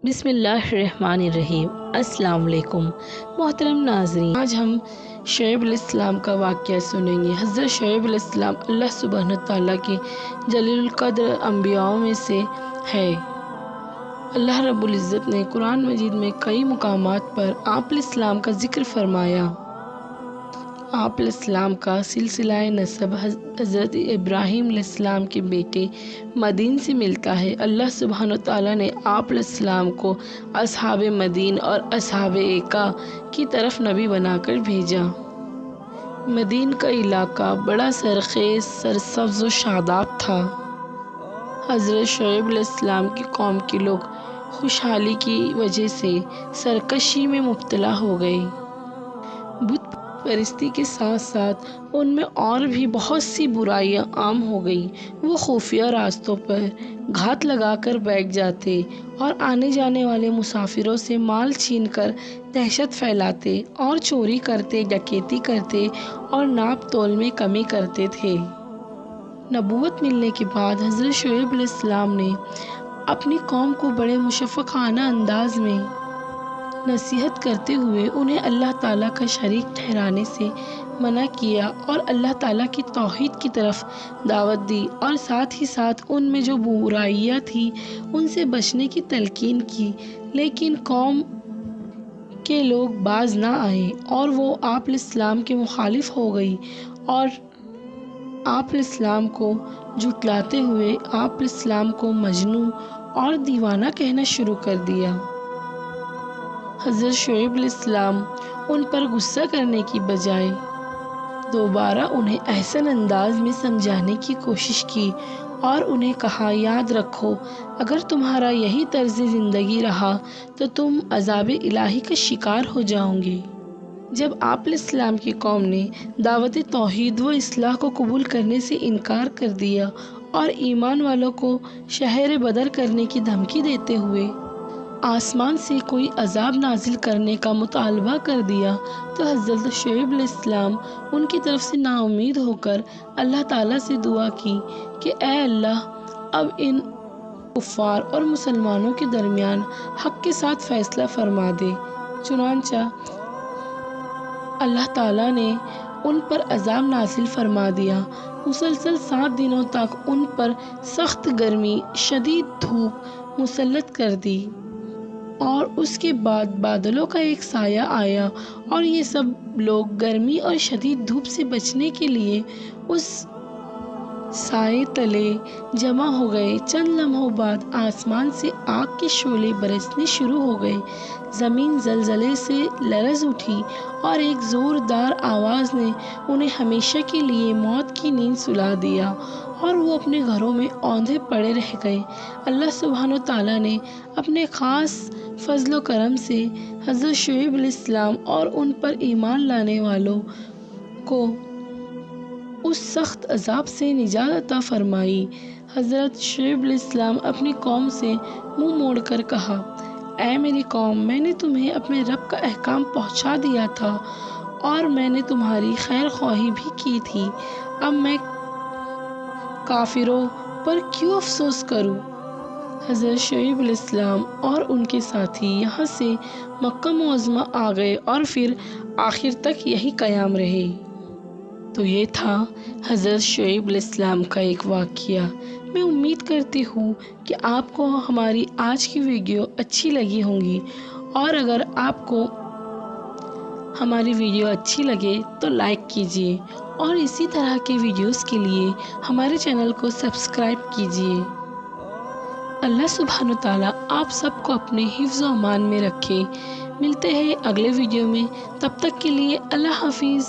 بسم اللہ الرحمن الرحیم۔ السلام علیکم محترم ناظرین، آج ہم شعیب علیہ السلام کا واقعہ سنیں گے۔ حضرت شعیب علیہ السلام اللہ سبحانہ تعالیٰ کے جلیل القدر انبیاء میں سے ہے۔ اللہ رب العزت نے قرآن مجید میں کئی مقامات پر آپ علیہ السلام کا ذکر فرمایا۔ آپ علیہ السلام کا سلسلہ نسب حضرت ابراہیم علیہ السلام کے بیٹے مدین سے ملتا ہے۔ اللہ سبحانہ تعالیٰ نے آپ علیہ السلام کو اصحاب مدین اور اصحاب ایکا کی طرف نبی بنا کر بھیجا۔ مدین کا علاقہ بڑا سرخیز، سرسبز و شاداب تھا۔ حضرت شعیب علیہ السلام کی قوم کے لوگ خوشحالی کی وجہ سے سرکشی میں مبتلا ہو گئے۔ بت پرستی کے ساتھ ساتھ ان میں اور بھی بہت سی برائیاں عام ہو گئیں۔ وہ خفیہ راستوں پر گھات لگا کر بیٹھ جاتے اور آنے جانے والے مسافروں سے مال چھین کر دہشت پھیلاتے اور چوری کرتے، ڈکیتی کرتے اور ناپ تول میں کمی کرتے تھے۔ نبوت ملنے کے بعد حضرت شعیب علیہ السلام نے اپنی قوم کو بڑے مشفقانہ انداز میں نصیحت کرتے ہوئے انہیں اللہ تعالیٰ کا شریک ٹھہرانے سے منع کیا اور اللہ تعالیٰ کی توحید کی طرف دعوت دی، اور ساتھ ہی ساتھ ان میں جو برائیاں تھیں ان سے بچنے کی تلقین کی۔ لیکن قوم کے لوگ باز نہ آئے اور وہ آپ علیہ السلام کے مخالف ہو گئی اور آپ علیہ السلام کو جھٹلاتے ہوئے آپ علیہ السلام کو مجنون اور دیوانہ کہنا شروع کر دیا۔ حضرت شعیب علیہ السلام ان پر غصہ کرنے کی بجائے دوبارہ انہیں احسن انداز میں سمجھانے کی کوشش کی اور انہیں کہا، یاد رکھو، اگر تمہارا یہی طرز زندگی رہا تو تم عذاب الہی کا شکار ہو جاؤ گے۔ جب آپ علیہ السلام کی قوم نے دعوت توحید و اصلاح کو قبول کرنے سے انکار کر دیا اور ایمان والوں کو شہر بدر کرنے کی دھمکی دیتے ہوئے آسمان سے کوئی عذاب نازل کرنے کا مطالبہ کر دیا، تو حضرت شعیب علیہ السلام ان کی طرف سے نا امید ہو کر اللہ تعالیٰ سے دعا کی کہ اے اللہ، اب ان کفار اور مسلمانوں کے درمیان حق کے ساتھ فیصلہ فرما دے۔ چنانچہ اللہ تعالیٰ نے ان پر عذاب نازل فرما دیا۔ مسلسل 7 دنوں تک ان پر سخت گرمی، شدید دھوپ مسلط کر دی، اور اس کے بعد بادلوں کا ایک سایہ آیا اور یہ سب لوگ گرمی اور شدید دھوپ سے بچنے کے لیے اس سائے تلے جمع ہو گئے۔ چند لمحوں بعد آسمان سے آگ کے شعلے برسنے شروع ہو گئے، زمین زلزلے سے لرز اٹھی اور ایک زوردار آواز نے انہیں ہمیشہ کے لیے موت کی نیند سلا دیا اور وہ اپنے گھروں میں اوندھے پڑے رہ گئے۔ اللہ سبحانہ تعالیٰ نے اپنے خاص فضل و کرم سے حضرت شعیب علیہ السلام اور ان پر ایمان لانے والوں کو اس سخت عذاب سے نجات عطا فرمائی۔ حضرت شعیب علیہ السلام اپنی قوم سے منہ موڑ کر کہا، اے میری قوم، میں نے تمہیں اپنے رب کا احکام پہنچا دیا تھا اور میں نے تمہاری خیر خواہی بھی کی تھی، اب میں کافروں پر کیوں افسوس کروں؟ حضرت شعیب علیہ السلام اور ان کے ساتھی یہاں سے مکہ معظمہ آ گئے اور پھر آخر تک یہی قیام رہے۔ تو یہ تھا حضرت شعیب علیہ السلام کا ایک واقعہ۔ میں امید کرتی ہوں کہ آپ کو ہماری آج کی ویڈیو اچھی لگی ہوں گی، اور اگر آپ کو ہماری ویڈیو اچھی لگے تو لائک کیجیے اور اسی طرح کے ویڈیوز کے لیے ہمارے چینل کو سبسکرائب کیجیے۔ اللہ سبحانہ تعالیٰ آپ سب کو اپنے حفظ و امان میں رکھے۔ ملتے ہیں اگلے ویڈیو میں، تب تک کے لیے اللہ حافظ۔